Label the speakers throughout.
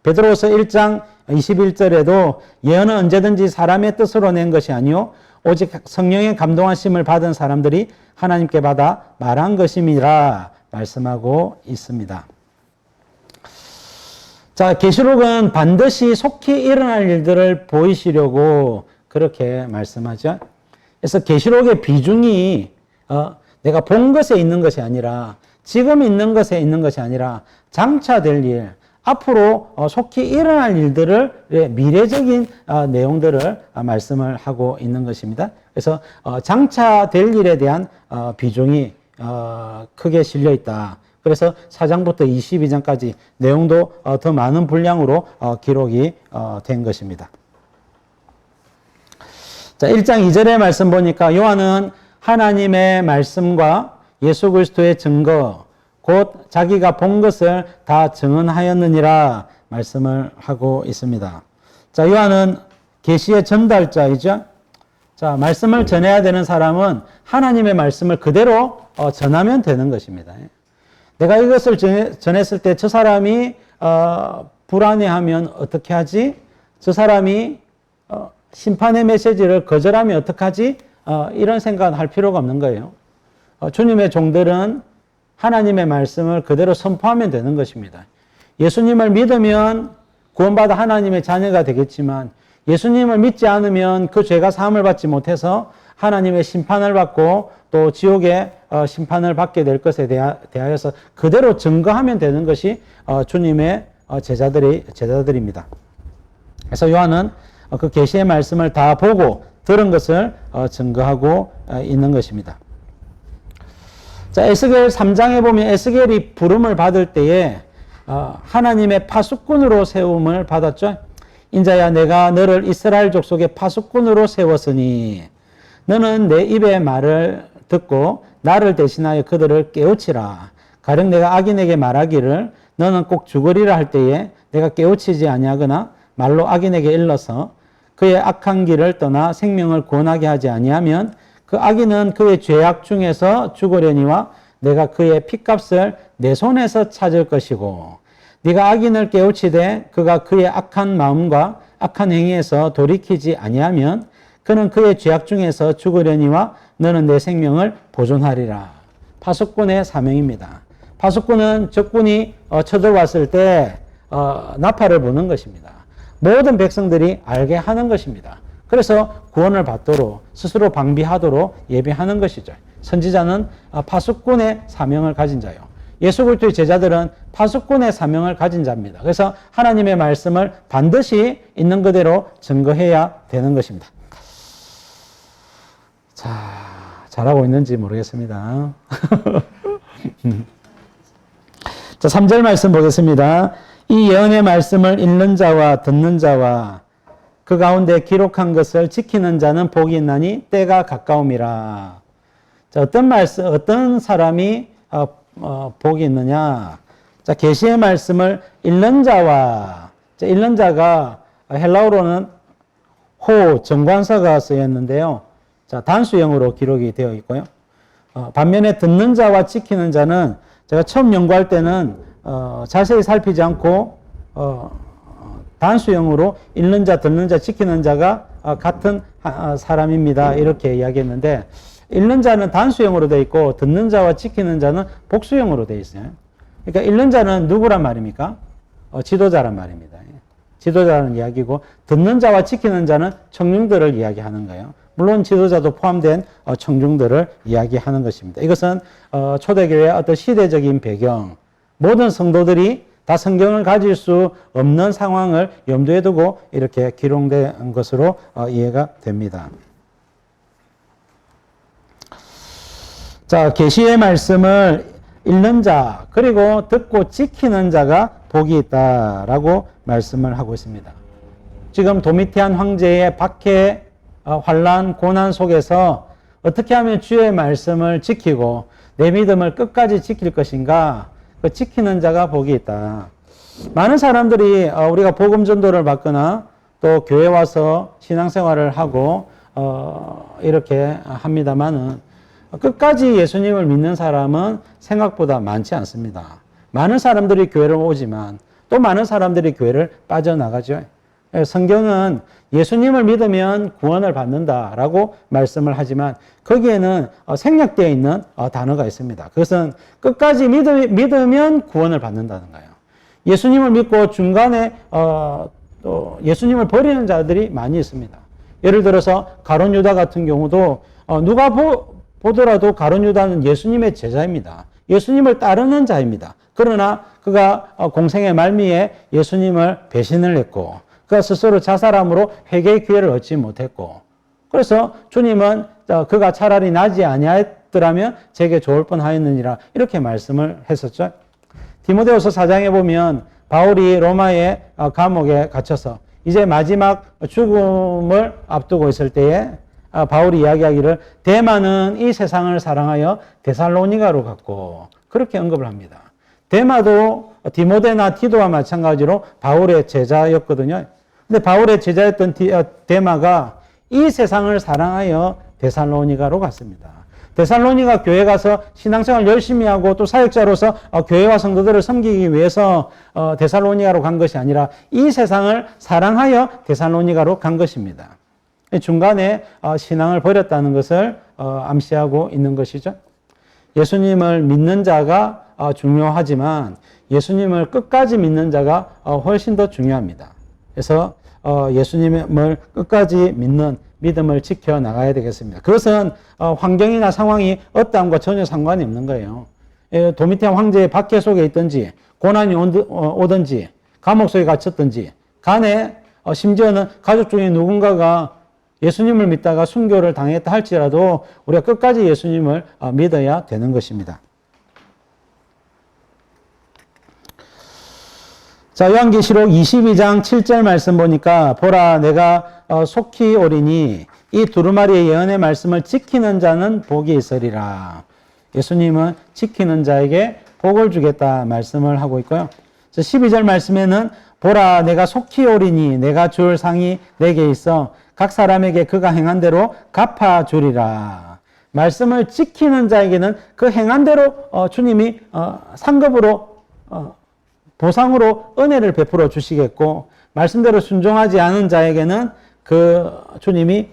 Speaker 1: 베드로서 1장 21절에도 예언은 언제든지 사람의 뜻으로 낸 것이 아니요 오직 성령의 감동하심을 받은 사람들이 하나님께 받아 말한 것임이라 말씀하고 있습니다. 자, 계시록은 반드시 속히 일어날 일들을 보이시려고 그렇게 말씀하죠. 그래서 계시록의 비중이 내가 본 것에 있는 것이 아니라 지금 있는 것에 있는 것이 아니라 장차 될 일, 앞으로 속히 일어날 일들을 미래적인 내용들을 말씀을 하고 있는 것입니다. 그래서 장차 될 일에 대한 비중이 크게 실려 있다. 그래서 4장부터 22장까지 내용도 더 많은 분량으로 기록이 된 것입니다. 자, 1장 2절의 말씀 보니까 요한은 하나님의 말씀과 예수 그리스도의 증거, 곧 자기가 본 것을 다 증언하였느니라 말씀을 하고 있습니다. 자, 요한은 계시의 전달자이죠. 자, 말씀을 전해야 되는 사람은 하나님의 말씀을 그대로 전하면 되는 것입니다. 내가 이것을 전했을 때 저 사람이 불안해하면 어떻게 하지? 저 사람이 심판의 메시지를 거절하면 어떡하지? 이런 생각을 할 필요가 없는 거예요. 주님의 종들은 하나님의 말씀을 그대로 선포하면 되는 것입니다. 예수님을 믿으면 구원받아 하나님의 자녀가 되겠지만 예수님을 믿지 않으면 그 죄가 사함을 받지 못해서 하나님의 심판을 받고 또 지옥의 심판을 받게 될 것에 대하여서 그대로 증거하면 되는 것이 주님의 제자들입니다. 그래서 요한은 그 계시의 말씀을 다 보고 들은 것을 증거하고 있는 것입니다. 자, 에스겔 3장에 보면 에스겔이 부름을 받을 때에 하나님의 파수꾼으로 세움을 받았죠. 인자야 내가 너를 이스라엘 족속의 파수꾼으로 세웠으니 너는 내 입의 말을 듣고 나를 대신하여 그들을 깨우치라. 가령 내가 악인에게 말하기를 너는 꼭 죽으리라 할 때에 내가 깨우치지 아니하거나 말로 악인에게 일러서 그의 악한 길을 떠나 생명을 구원하게 하지 아니하면 그 악인은 그의 죄악 중에서 죽으려니와 내가 그의 핏값을 내 손에서 찾을 것이고 네가 악인을 깨우치되 그가 그의 악한 마음과 악한 행위에서 돌이키지 아니하면 그는 그의 죄악 중에서 죽으려니와 너는 내 생명을 보존하리라. 파수꾼의 사명입니다. 파수꾼은 적군이 쳐들어왔을 때 나팔을 부는 것입니다. 모든 백성들이 알게 하는 것입니다. 그래서 구원을 받도록 스스로 방비하도록 예비하는 것이죠. 선지자는 파수꾼의 사명을 가진 자요. 예수 그리스도의 제자들은 파수꾼의 사명을 가진 자입니다. 그래서 하나님의 말씀을 반드시 있는 그대로 증거해야 되는 것입니다. 자, 잘하고 있는지 모르겠습니다. 자, 3절 말씀 보겠습니다. 이 예언의 말씀을 읽는 자와 듣는 자와 그 가운데 기록한 것을 지키는 자는 복이 있나니 때가 가까움이라. 자, 어떤 사람이 복이 있느냐? 자, 계시의 말씀을 읽는 자와, 자, 읽는 자가 헬라어로는 정관사가 쓰였는데요. 자, 단수형으로 기록이 되어 있고요. 반면에 듣는 자와 지키는 자는 제가 처음 연구할 때는 자세히 살피지 않고 단수형으로 읽는 자, 듣는 자, 지키는 자가 같은 사람입니다. 이렇게 이야기했는데 읽는 자는 단수형으로 되어 있고 듣는 자와 지키는 자는 복수형으로 되어 있어요. 그러니까 읽는 자는 누구란 말입니까? 지도자란 말입니다. 지도자라는 이야기고 듣는 자와 지키는 자는 청중들을 이야기하는 거예요. 물론 지도자도 포함된 청중들을 이야기하는 것입니다. 이것은 초대교회의 어떤 시대적인 배경, 모든 성도들이 다 성경을 가질 수 없는 상황을 염두에 두고 이렇게 기록된 것으로 이해가 됩니다. 자, 계시의 말씀을 읽는 자 그리고 듣고 지키는 자가 복이 있다라고 말씀을 하고 있습니다. 지금 도미티안 황제의 박해, 환란, 고난 속에서 어떻게 하면 주의 말씀을 지키고 내 믿음을 끝까지 지킬 것인가? 그 지키는 자가 복이 있다. 많은 사람들이 우리가 복음 전도를 받거나 또 교회 와서 신앙생활을 하고 이렇게 합니다만은 끝까지 예수님을 믿는 사람은 생각보다 많지 않습니다. 많은 사람들이 교회를 오지만 또 많은 사람들이 교회를 빠져나가죠. 성경은 예수님을 믿으면 구원을 받는다라고 말씀을 하지만 거기에는 생략되어 있는 단어가 있습니다. 그것은 끝까지 믿으면 구원을 받는다는 거예요. 예수님을 믿고 중간에 또 예수님을 버리는 자들이 많이 있습니다. 예를 들어서 가룟 유다 같은 경우도 누가 보더라도 가룟 유다는 예수님의 제자입니다. 예수님을 따르는 자입니다. 그러나 그가 공생의 말미에 예수님을 배신을 했고 그가 스스로 자살함으로 회개의 기회를 얻지 못했고 그래서 주님은 그가 차라리 나지 아니하였더라면 제게 좋을 뻔하였느니라 이렇게 말씀을 했었죠. 디모데후서 4장에 보면 바울이 로마의 감옥에 갇혀서 이제 마지막 죽음을 앞두고 있을 때에 바울이 이야기하기를 데마는 이 세상을 사랑하여 데살로니가로 갔고 그렇게 언급을 합니다. 데마도 디모데나 티도와 마찬가지로 바울의 제자였거든요. 근데 바울의 제자였던 데마가 이 세상을 사랑하여 데살로니가로 갔습니다. 데살로니가 교회 가서 신앙생활 열심히 하고 또 사역자로서 교회와 성도들을 섬기기 위해서 데살로니가로 간 것이 아니라 이 세상을 사랑하여 데살로니가로 간 것입니다. 중간에 신앙을 버렸다는 것을 암시하고 있는 것이죠. 예수님을 믿는 자가 중요하지만 예수님을 끝까지 믿는 자가 훨씬 더 중요합니다. 그래서 예수님을 끝까지 믿는 믿음을 지켜나가야 되겠습니다. 그것은 환경이나 상황이 어떠함과 전혀 상관이 없는 거예요. 도미티안 황제의 박해 속에 있든지 고난이 오든지 감옥 속에 갇혔든지 간에 심지어는 가족 중에 누군가가 예수님을 믿다가 순교를 당했다 할지라도 우리가 끝까지 예수님을 믿어야 되는 것입니다. 자, 요한계시록 22장 7절 말씀 보니까 보라 내가 속히 오리니 이 두루마리의 예언의 말씀을 지키는 자는 복이 있으리라. 예수님은 지키는 자에게 복을 주겠다 말씀을 하고 있고요. 12절 말씀에는 보라 내가 속히 오리니 내가 줄 상이 내게 있어 각 사람에게 그가 행한 대로 갚아주리라. 말씀을 지키는 자에게는 그 행한 대로 주님이 상급으로 보상으로 은혜를 베풀어 주시겠고 말씀대로 순종하지 않은 자에게는 그 주님이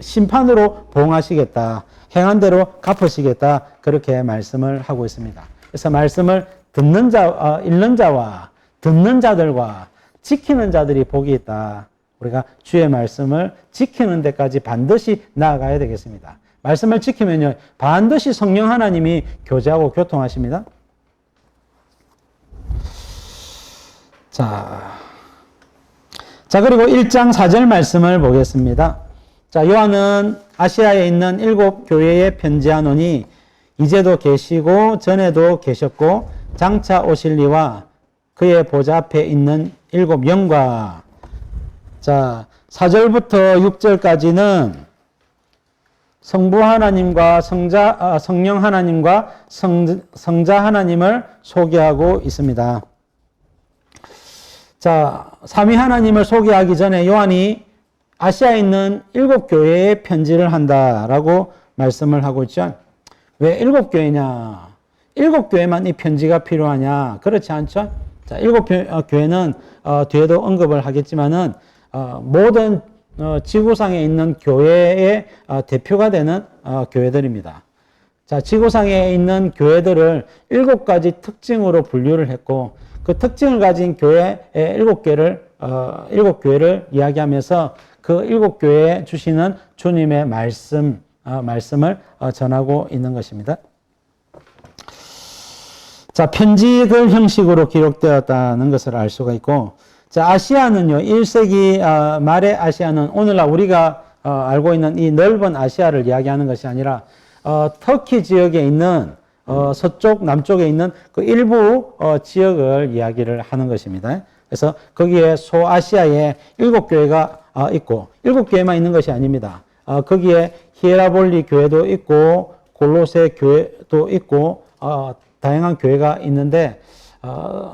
Speaker 1: 심판으로 보응하시겠다. 행한 대로 갚으시겠다. 그렇게 말씀을 하고 있습니다. 그래서 말씀을 듣는 자, 읽는 자와 듣는 자들과 지키는 자들이 복이 있다. 우리가 주의 말씀을 지키는 데까지 반드시 나아가야 되겠습니다. 말씀을 지키면요, 반드시 성령 하나님이 교제하고 교통하십니다. 자, 그리고 1장 4절 말씀을 보겠습니다. 자, 요한은 아시아에 있는 7 교회에 편지하노니 이제도 계시고 전에도 계셨고 장차 오실리와 그의 보좌 앞에 있는 7 영과 자, 4절부터 6절까지는 성부 하나님과 성령 하나님과 성자 하나님을 소개하고 있습니다. 자, 삼위 하나님을 소개하기 전에 요한이 아시아에 있는 7 교회에 편지를 한다라고 말씀을 하고 있죠. 왜 7 교회냐? 7 교회만 이 편지가 필요하냐? 그렇지 않죠? 자, 7 교회는 뒤에도 언급을 하겠지만은 모든 지구상에 있는 교회의 대표가 되는 교회들입니다. 자, 지구상에 있는 교회들을 7가지 특징으로 분류를 했고 그 특징을 가진 교회의 7교회를 이야기하면서 그 7교회에 주시는 주님의 말씀을 전하고 있는 것입니다. 자, 편지글 형식으로 기록되었다는 것을 알 수가 있고, 자, 아시아는요, 1세기 말의 아시아는 오늘날 우리가 알고 있는 이 넓은 아시아를 이야기하는 것이 아니라 터키 지역에 있는 서쪽, 남쪽에 있는 그 일부 지역을 이야기를 하는 것입니다. 그래서 거기에 소아시아에 7교회가 있고 7교회만 있는 것이 아닙니다. 거기에 히에라볼리 교회도 있고 골로새 교회도 있고 다양한 교회가 있는데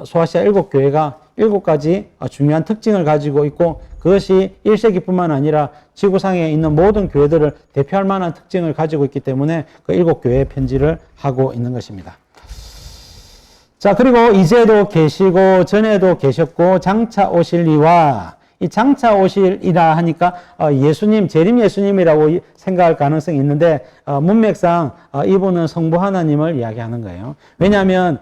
Speaker 1: 소아시아 7교회가 7가지 중요한 특징을 가지고 있고 그것이 1세기뿐만 아니라 지구상에 있는 모든 교회들을 대표할 만한 특징을 가지고 있기 때문에 그 7교회에 편지를 하고 있는 것입니다. 자, 그리고 이제도 계시고 전에도 계셨고 장차 오실 이와, 이 장차 오실이라 하니까 예수님, 재림 예수님이라고 생각할 가능성이 있는데 문맥상 이분은 성부 하나님을 이야기하는 거예요. 왜냐하면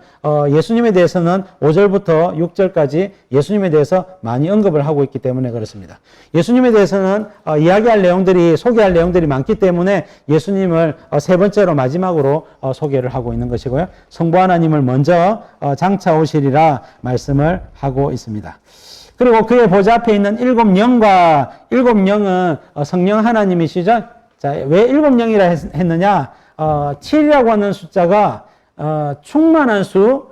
Speaker 1: 예수님에 대해서는 5절부터 6절까지 예수님에 대해서 많이 언급을 하고 있기 때문에 그렇습니다. 예수님에 대해서는 이야기할 내용들이, 소개할 내용들이 많기 때문에 예수님을 세 번째로 마지막으로 소개를 하고 있는 것이고요. 성부 하나님을 먼저 장차 오시리라 말씀을 하고 있습니다. 그리고 그의 보좌 앞에 있는 일곱 영은 성령 하나님이시죠. 자, 왜 일곱 영이라 했느냐? 7이라고 하는 숫자가 충만한 수,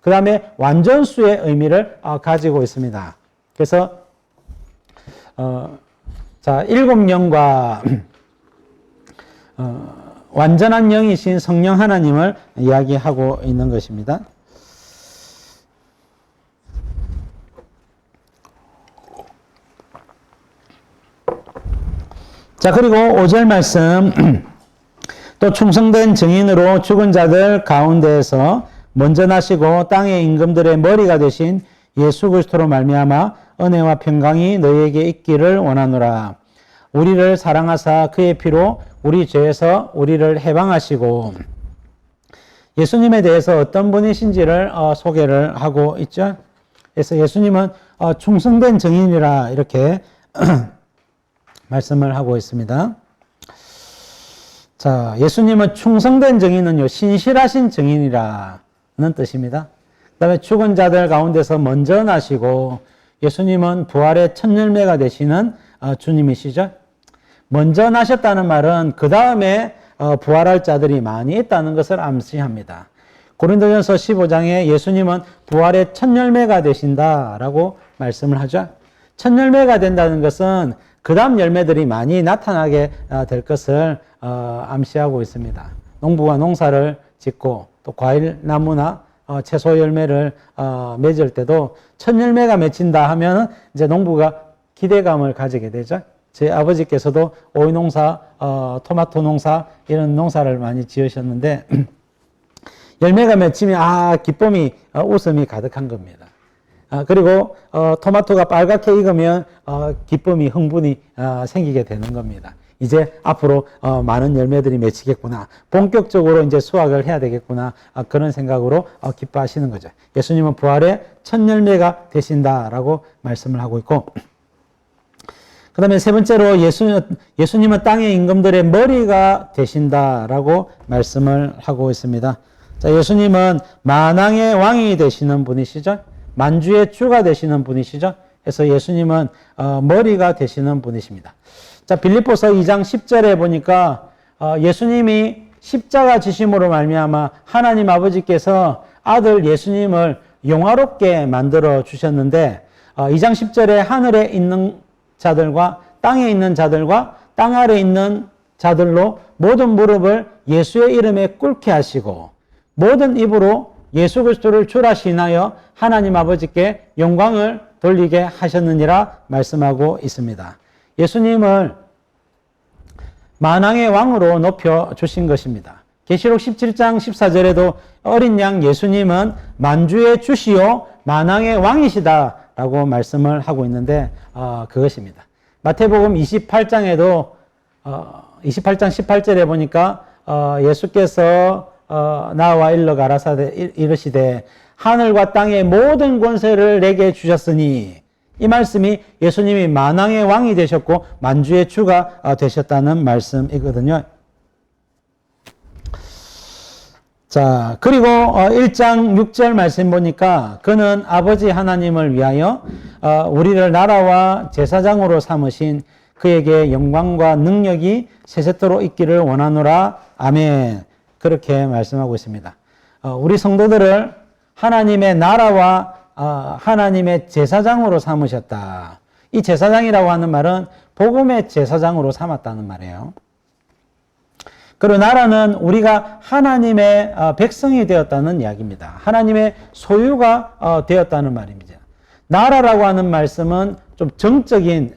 Speaker 1: 그 다음에 완전수의 의미를 가지고 있습니다. 그래서 자, 일곱 영과 완전한 영이신 성령 하나님을 이야기하고 있는 것입니다. 자, 그리고 5절 말씀, 또 충성된 증인으로 죽은 자들 가운데에서 먼저 나시고 땅의 임금들의 머리가 되신 예수 그리스도로 말미암아 은혜와 평강이 너희에게 있기를 원하노라. 우리를 사랑하사 그의 피로 우리 죄에서 우리를 해방하시고, 예수님에 대해서 어떤 분이신지를 소개를 하고 있죠. 그래서 예수님은 충성된 증인이라 이렇게 말씀을 하고 있습니다. 자, 예수님은 충성된 증인은요, 신실하신 증인이라는 뜻입니다. 그 다음에 죽은 자들 가운데서 먼저 나시고, 예수님은 부활의 첫 열매가 되시는 주님이시죠. 먼저 나셨다는 말은 그 다음에 부활할 자들이 많이 있다는 것을 암시합니다. 고린도전서 15장에 예수님은 부활의 첫 열매가 되신다라고 말씀을 하죠. 첫 열매가 된다는 것은 그 다음 열매들이 많이 나타나게 될 것을 암시하고 있습니다. 농부가 농사를 짓고 또 과일 나무나 채소 열매를 맺을 때도 첫 열매가 맺힌다 하면 이제 농부가 기대감을 가지게 되죠. 제 아버지께서도 오이 농사, 토마토 농사 이런 농사를 많이 지으셨는데 열매가 맺히면 기쁨이, 웃음이 가득한 겁니다. 그리고 토마토가 빨갛게 익으면 기쁨이, 흥분이 생기게 되는 겁니다. 이제 앞으로 많은 열매들이 맺히겠구나. 본격적으로 이제 수확을 해야 되겠구나. 그런 생각으로 기뻐하시는 거죠. 예수님은 부활의 첫 열매가 되신다라고 말씀을 하고 있고, 그 다음에 세 번째로 예수님은 땅의 임금들의 머리가 되신다라고 말씀을 하고 있습니다. 자, 예수님은 만왕의 왕이 되시는 분이시죠. 만주의 주가 되시는 분이시죠. 그래서 예수님은 머리가 되시는 분이십니다. 자, 빌립보서 2장 10절에 보니까 예수님이 십자가 지심으로 말미암아 하나님 아버지께서 아들 예수님을 영화롭게 만들어 주셨는데 2장 10절에 하늘에 있는 자들과 땅에 있는 자들과 땅 아래에 있는 자들로 모든 무릎을 예수의 이름에 꿇게 하시고 모든 입으로 예수 그리스도를 주라 시인하여 하나님 아버지께 영광을 돌리게 하셨느니라 말씀하고 있습니다. 예수님을 만왕의 왕으로 높여주신 것입니다. 계시록 17장 14절에도 어린 양 예수님은 만주의 주시요 만왕의 왕이시다라고 말씀을 하고 있는데 그것입니다. 마태복음 28장에도 28장 18절에 보니까 예수께서 나와 일러 가라사대 이르시되 하늘과 땅의 모든 권세를 내게 주셨으니, 이 말씀이 예수님이 만왕의 왕이 되셨고 만주의 주가 되셨다는 말씀이거든요. 자, 그리고 1장 6절 말씀 보니까 그는 아버지 하나님을 위하여 우리를 나라와 제사장으로 삼으신 그에게 영광과 능력이 세세토록 있기를 원하노라. 아멘. 그렇게 말씀하고 있습니다. 우리 성도들을 하나님의 나라와 하나님의 제사장으로 삼으셨다. 이 제사장이라고 하는 말은 복음의 제사장으로 삼았다는 말이에요. 그리고 나라는 우리가 하나님의 백성이 되었다는 이야기입니다. 하나님의 소유가 되었다는 말입니다. 나라라고 하는 말씀은 좀 정적인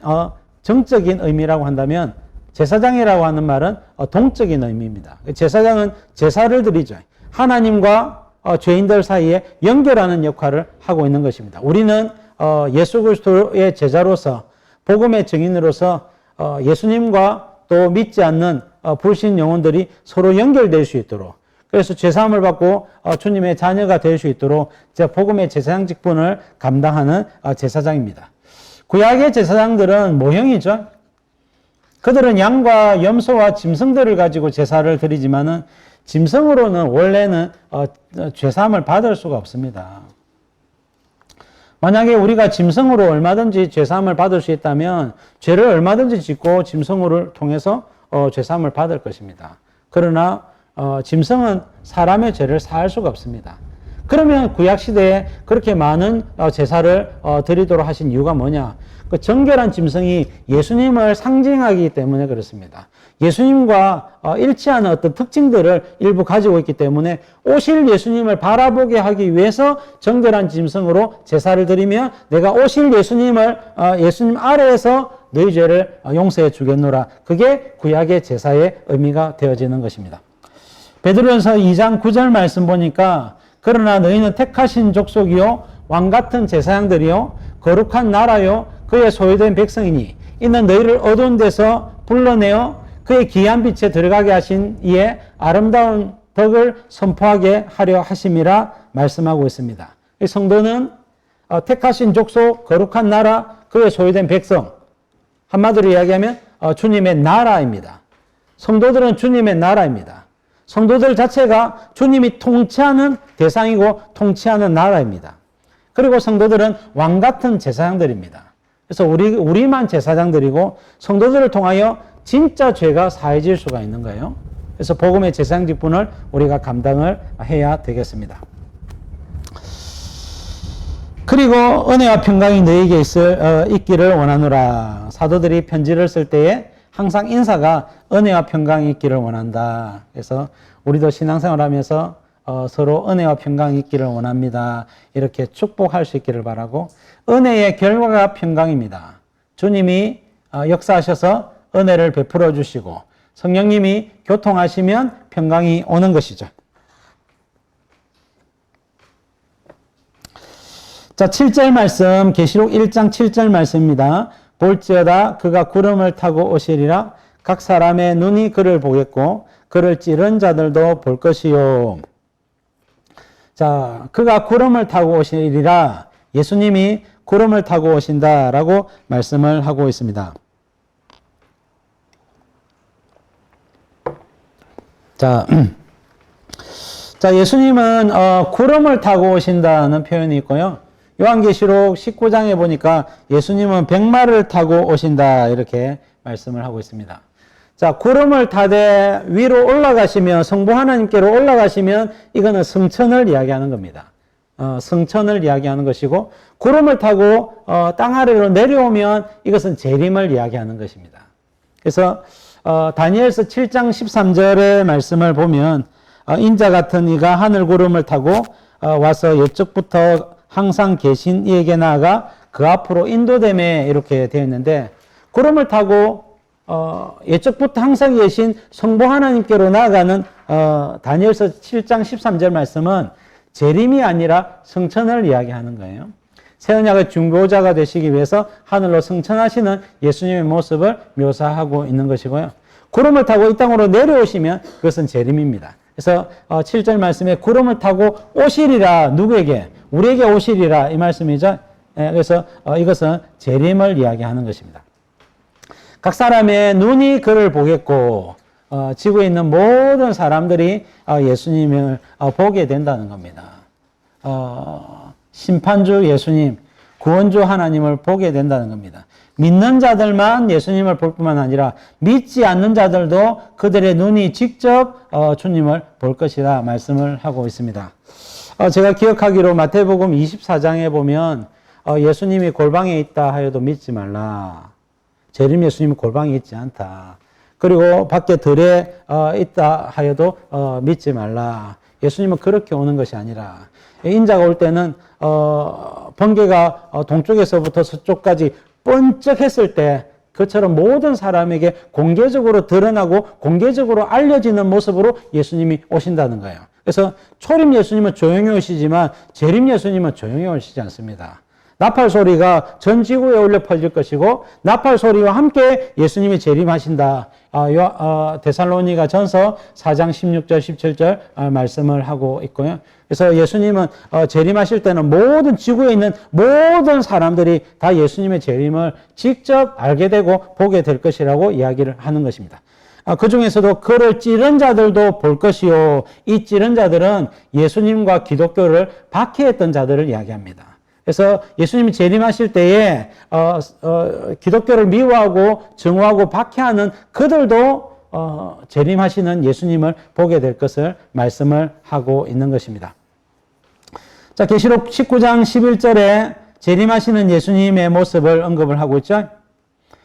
Speaker 1: 의미라고 한다면 제사장이라고 하는 말은 동적인 의미입니다. 제사장은 제사를 드리죠. 하나님과 죄인들 사이에 연결하는 역할을 하고 있는 것입니다. 우리는 예수 그리스도의 제자로서 복음의 증인으로서 예수님과 또 믿지 않는 불신 영혼들이 서로 연결될 수 있도록, 그래서 죄사함을 받고 주님의 자녀가 될 수 있도록 복음의 제사장 직분을 감당하는 제사장입니다. 구약의 제사장들은 모형이죠. 그들은 양과 염소와 짐승들을 가지고 제사를 드리지만은 짐승으로는 원래는 죄사함을 받을 수가 없습니다. 만약에 우리가 짐승으로 얼마든지 죄사함을 받을 수 있다면 죄를 얼마든지 짓고 짐승을 통해서 죄사함을 받을 것입니다. 그러나 짐승은 사람의 죄를 사할 수가 없습니다. 그러면 구약시대에 그렇게 많은 제사를 드리도록 하신 이유가 뭐냐? 그 정결한 짐승이 예수님을 상징하기 때문에 그렇습니다. 예수님과 일치하는 어떤 특징들을 일부 가지고 있기 때문에 오실 예수님을 바라보게 하기 위해서 정결한 짐승으로 제사를 드리면 내가 오실 예수님 아래에서 너희 죄를 용서해 주겠노라. 그게 구약의 제사의 의미가 되어지는 것입니다. 베드로전서 2장 9절 말씀 보니까 그러나 너희는 택하신 족속이요 왕같은 제사장들이요 거룩한 나라요 그의 소유된 백성이니 이는 너희를 어두운 데서 불러내어 그의 귀한 빛에 들어가게 하신 이에 아름다운 덕을 선포하게 하려 하심이라 말씀하고 있습니다. 이 성도는 택하신 족속, 거룩한 나라, 그의 소유된 백성, 한마디로 이야기하면 주님의 나라입니다. 성도들은 주님의 나라입니다. 성도들 자체가 주님이 통치하는 대상이고 통치하는 나라입니다. 그리고 성도들은 왕같은 제사장들입니다. 그래서 우리만 제사장들이고 성도들을 통하여 진짜 죄가 사해질 수가 있는 거예요. 그래서 복음의 제사장 직분을 우리가 감당을 해야 되겠습니다. 그리고 은혜와 평강이 너희에게 있기를 원하노라. 사도들이 편지를 쓸 때에 항상 인사가 은혜와 평강이 있기를 원한다. 그래서 우리도 신앙생활 하면서 서로 은혜와 평강이 있기를 원합니다. 이렇게 축복할 수 있기를 바라고, 은혜의 결과가 평강입니다. 주님이 역사하셔서 은혜를 베풀어 주시고 성령님이 교통하시면 평강이 오는 것이죠. 자, 7절 말씀, 계시록 1장 7절 말씀입니다. 볼지어다 그가 구름을 타고 오시리라. 각 사람의 눈이 그를 보겠고 그를 찌른 자들도 볼 것이요. 자, 그가 구름을 타고 오시리라. 예수님이 구름을 타고 오신다라고 말씀을 하고 있습니다. 자, 예수님은 구름을 타고 오신다는 표현이 있고요. 요한계시록 19장에 보니까 예수님은 백마를 타고 오신다 이렇게 말씀을 하고 있습니다. 자, 구름을 타되 위로 올라가시면, 성부 하나님께로 올라가시면 이거는 성천을 이야기하는 겁니다. 성천을 이야기하는 것이고, 구름을 타고 땅 아래로 내려오면 이것은 재림을 이야기하는 것입니다. 그래서 다니엘서 7장 13절의 말씀을 보면 인자 같은 이가 하늘 구름을 타고 와서 이쪽부터 항상 계신 이에게 나아가 그 앞으로 인도됨에 이렇게 되어 있는데, 구름을 타고 예적부터 항상 계신 성부 하나님께로 나아가는 다니엘서 7장 13절 말씀은 재림이 아니라 성천을 이야기하는 거예요. 새 언약의 중보자가 되시기 위해서 하늘로 승천하시는 예수님의 모습을 묘사하고 있는 것이고요. 구름을 타고 이 땅으로 내려오시면 그것은 재림입니다. 그래서 7절 말씀에 구름을 타고 오시리라. 누구에게? 우리에게 오시리라 이 말씀이죠. 그래서 이것은 재림을 이야기하는 것입니다. 각 사람의 눈이 그를 보겠고 지구에 있는 모든 사람들이 예수님을 보게 된다는 겁니다. 심판주 예수님, 구원주 하나님을 보게 된다는 겁니다. 믿는 자들만 예수님을 볼 뿐만 아니라 믿지 않는 자들도 그들의 눈이 직접 주님을 볼 것이라 말씀을 하고 있습니다. 제가 기억하기로 마태복음 24장에 보면 예수님이 골방에 있다 하여도 믿지 말라. 재림 예수님은 골방에 있지 않다. 그리고 밖에 들에 있다 하여도 믿지 말라. 예수님은 그렇게 오는 것이 아니라 인자가 올 때는 번개가 동쪽에서부터 서쪽까지 번쩍했을 때 그처럼 모든 사람에게 공개적으로 드러나고 공개적으로 알려지는 모습으로 예수님이 오신다는 거예요. 그래서 초림 예수님은 조용히 오시지만 재림 예수님은 조용히 오시지 않습니다. 나팔 소리가 전 지구에 울려 퍼질 것이고 나팔 소리와 함께 예수님이 재림하신다. 데살로니가 전서 4장 16절 17절 말씀을 하고 있고요. 그래서 예수님은 재림하실 때는 모든 지구에 있는 모든 사람들이 다 예수님의 재림을 직접 알게 되고 보게 될 것이라고 이야기를 하는 것입니다. 그 중에서도 그를 찌른 자들도 볼 것이요. 이 찌른 자들은 예수님과 기독교를 박해했던 자들을 이야기합니다. 그래서 예수님이 재림하실 때에 기독교를 미워하고 증오하고 박해하는 그들도 재림하시는 예수님을 보게 될 것을 말씀을 하고 있는 것입니다. 자, 계시록 19장 11절에 재림하시는 예수님의 모습을 언급을 하고 있죠.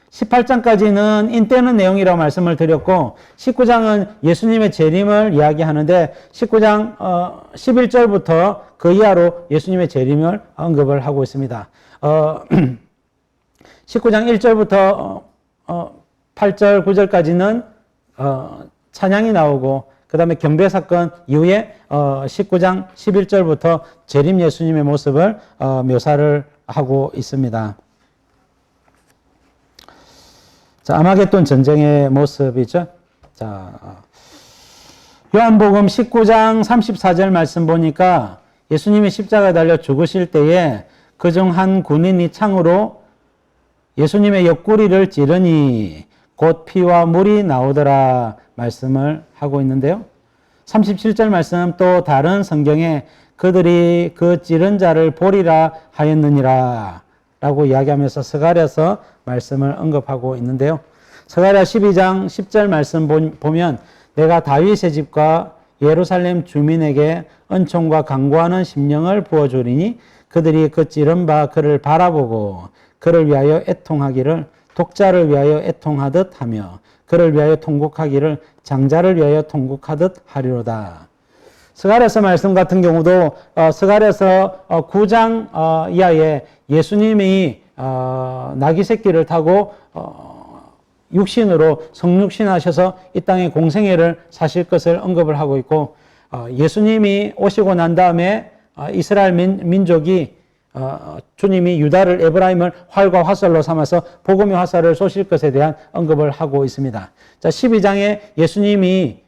Speaker 1: 18장까지는 인때는 내용이라고 말씀을 드렸고 19장은 예수님의 재림을 이야기하는데 19장 11절부터 그 이하로 예수님의 재림을 언급을 하고 있습니다. 19장 1절부터 8절 9절까지는 찬양이 나오고 그 다음에 경배사건 이후에 19장 11절부터 재림 예수님의 모습을 묘사를 하고 있습니다. 자, 아마겟돈 전쟁의 모습이죠. 자, 요한복음 19장 34절 말씀 보니까 예수님이 십자가에 달려 죽으실 때에 그중 한 군인이 창으로 예수님의 옆구리를 찌르니 곧 피와 물이 나오더라 말씀을 하고 있는데요. 37절 말씀 또 다른 성경에 그들이 그 찌른 자를 보리라 하였느니라 라고 이야기하면서 스가랴서 말씀을 언급하고 있는데요. 스가랴 12장 10절 말씀 보면 내가 다윗의 집과 예루살렘 주민에게 은총과 강구하는 심령을 부어주리니 그들이 그 찌른 바 그를 바라보고 그를 위하여 애통하기를 독자를 위하여 애통하듯 하며 그를 위하여 통곡하기를 장자를 위하여 통곡하듯 하리로다. 스가랴서 말씀 같은 경우도 스가랴서 9장 이하에 예수님이 나귀 새끼를 타고 육신으로 성육신하셔서 이 땅에 공생애를 사실 것을 언급을 하고 있고 예수님이 오시고 난 다음에 이스라엘 민족이 주님이 유다를 에브라임을 활과 화살로 삼아서 복음의 화살을 쏘실 것에 대한 언급을 하고 있습니다. 자, 12장에 예수님이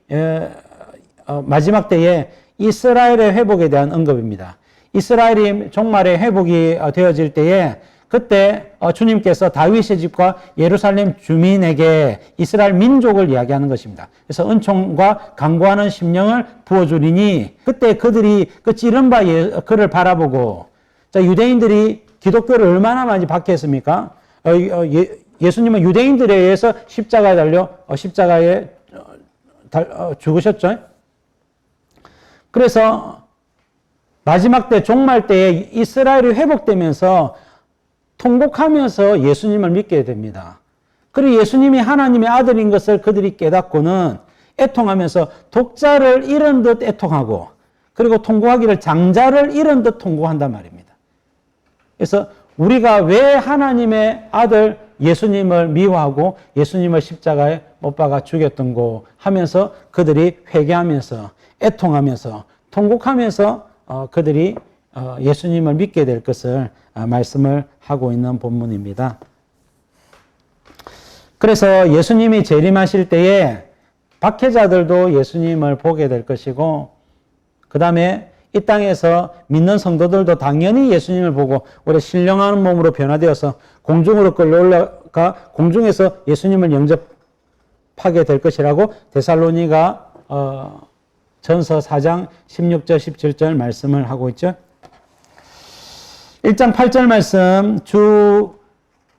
Speaker 1: 마지막 때에 이스라엘의 회복에 대한 언급입니다. 이스라엘이 종말의 회복이 되어질 때에 그때 주님께서 다윗의 집과 예루살렘 주민에게 이스라엘 민족을 이야기하는 것입니다. 그래서 은총과 강구하는 심령을 부어주리니 그때 그들이 그 찌른 바 그를 바라보고 자, 유대인들이 기독교를 얼마나 많이 박해했습니까? 예수님은 유대인들에 의해서 십자가에 달려 십자가에 죽으셨죠. 그래서 마지막 때 종말 때에 이스라엘이 회복되면서 통곡하면서 예수님을 믿게 됩니다. 그리고 예수님이 하나님의 아들인 것을 그들이 깨닫고는 애통하면서 독자를 잃은 듯 애통하고 그리고 통곡하기를 장자를 잃은 듯 통곡한단 말입니다. 그래서 우리가 왜 하나님의 아들 예수님을 미워하고 예수님을 십자가에 못 박아 죽였던고 하면서 그들이 회개하면서 애통하면서 통곡하면서 그들이 예수님을 믿게 될 것을 말씀을 하고 있는 본문입니다. 그래서 예수님이 재림하실 때에 박해자들도 예수님을 보게 될 것이고 그 다음에 이 땅에서 믿는 성도들도 당연히 예수님을 보고 우리 신령한 몸으로 변화되어서 공중으로 끌려 올라가 공중에서 예수님을 영접하게 될 것이라고 데살로니가 전서 4장 16절 17절 말씀을 하고 있죠. 1장 8절 말씀 주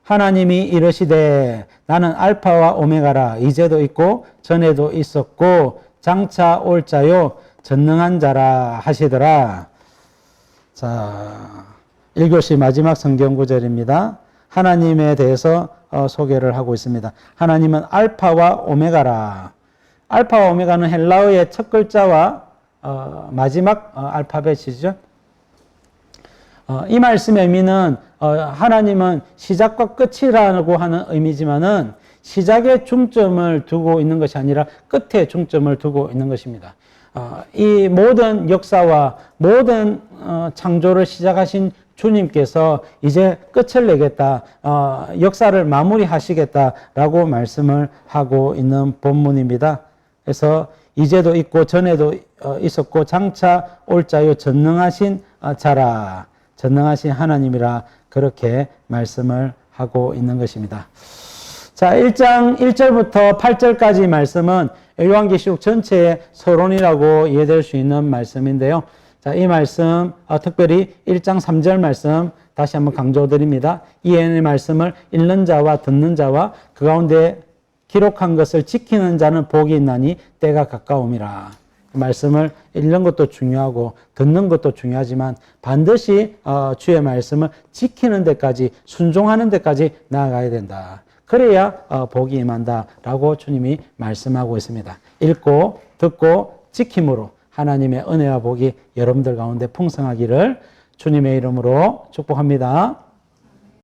Speaker 1: 하나님이 이르시되 나는 알파와 오메가라 이제도 있고 전에도 있었고 장차 올 자요 전능한 자라 하시더라. 자, 1교시 마지막 성경 구절입니다. 하나님에 대해서 소개를 하고 있습니다. 하나님은 알파와 오메가라. 알파와 오메가는 헬라어의 첫 글자와 마지막 알파벳이죠. 이 말씀의 의미는 하나님은 시작과 끝이라고 하는 의미지만은 시작에 중점을 두고 있는 것이 아니라 끝에 중점을 두고 있는 것입니다. 이 모든 역사와 모든 창조를 시작하신 주님께서 이제 끝을 내겠다, 역사를 마무리하시겠다라고 말씀을 하고 있는 본문입니다. 그래서 이제도 있고 전에도 있었고 장차 올 자요 전능하신 자라, 전능하신 하나님이라 그렇게 말씀을 하고 있는 것입니다. 자, 1장 1절부터 8절까지 말씀은 요한계시록 전체의 서론이라고 이해될 수 있는 말씀인데요. 자, 이 말씀, 특별히 1장 3절 말씀 다시 한번 강조드립니다. 이의 말씀을 읽는 자와 듣는 자와 그 가운데 기록한 것을 지키는 자는 복이 있나니 때가 가까움이라. 말씀을 읽는 것도 중요하고 듣는 것도 중요하지만 반드시 주의 말씀을 지키는 데까지, 순종하는 데까지 나아가야 된다. 그래야 복이 임한다라고 주님이 말씀하고 있습니다. 읽고 듣고 지킴으로 하나님의 은혜와 복이 여러분들 가운데 풍성하기를 주님의 이름으로 축복합니다.